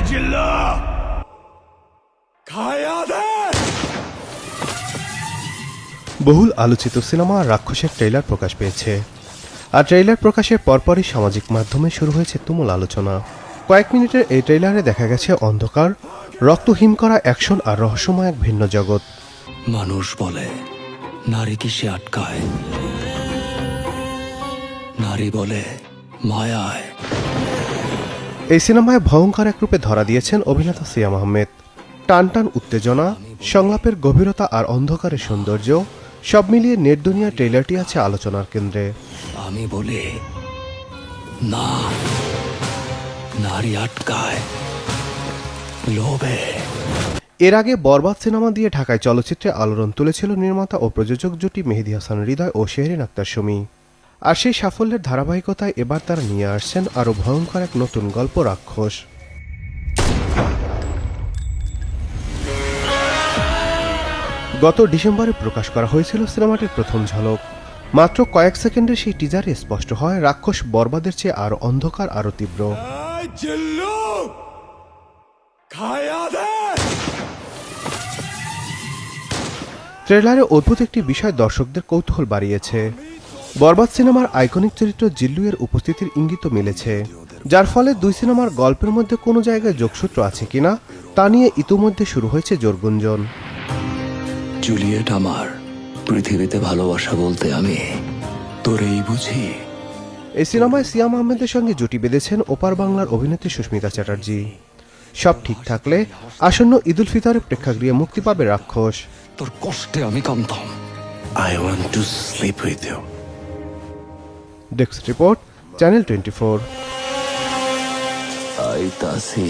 चिल्ला खाया दे। বহুল আলোচিত সিনেমা রাক্ষসের ট্রেইলার প্রকাশ পেয়েছে, আর ট্রেইলার প্রকাশের পরপরই সামাজিক মাধ্যমে শুরু হয়েছে তুমুল আলোচনা। কয়েক মিনিটের এই ট্রেইলারে দেখা গেছে অন্ধকার, রক্তহীন করা অ্যাকশন আর রহস্যময় এক ভিন্ন জগৎ। মানুষ বলে নারী কিসে আটকায়, নারী বলে মায়ায়। এই সিনেমায় ভয়ঙ্কর এক রূপে ধরা দিয়েছেন অভিনেতা সিয়াম আহমেদ। টান টান উত্তেজনা, সংলাপের গভীরতা আর অন্ধকারের সৌন্দর্য সব মিলিয়ে নেট দুনিয়া ট্রেইলারটি আছে আলোচনার কেন্দ্রে। আমি বলি না, নারী আটকায় লোভে। এর আগে বরবাদ সিনেমা দিয়ে ঢাকায় চলচ্চিত্রে আলোড়ন তুলেছিল নির্মাতা ও প্রযোজক জুটি মেহেদী হাসান হৃদয় ও শেহরিন আক্তার সুমি। আর সেই সাফল্যের ধারাবাহিকতায় এবার তারা নিয়ে আসছেন আরও ভয়ঙ্কর এক নতুন গল্প, রাক্ষস। গত ডিসেম্বরে প্রকাশ করা হয়েছিল সিনেমাটির প্রথম ঝলক। মাত্র কয়েক সেকেন্ডে সেই টিজারে স্পষ্ট হয় রাক্ষস বরবাদের চেয়ে আরও অন্ধকার, আরও তীব্র। चिल्लू खाया दे। ট্রেলারে অদ্ভুত একটি বিষয় দর্শকদের কৌতূহল বাড়িয়েছে। বরবাদ সিনেমার আইকনিক চরিত্র জিল্লু এর উপস্থিতির ইঙ্গিত মিলেছে, যার ফলে দুই সিনেমার গল্পের মধ্যে কোনো জায়গায় যোগসূত্র আছে কিনা তা নিয়ে ইতিমধ্যে শুরু হয়েছে জোর গুঞ্জন। জুলিয়েট আমার, পৃথিবীতে ভালোবাসা বলতে আমি তোরেই বুঝি। এই সিনেমায় সিয়াম আহমেদের সঙ্গে জুটি বেঁধেছেন ওপার বাংলার অভিনেত্রী সুস্মিতা চ্যাটার্জি। সব ঠিক থাকলে আসন্ন ঈদুল ফিতরের প্রেক্ষাগৃহে মুক্তি পাবে রাক্ষস। তোর কষ্টে আমি কামতাম। I want to sleep with you. Desk report, channel 24। আইতাছি।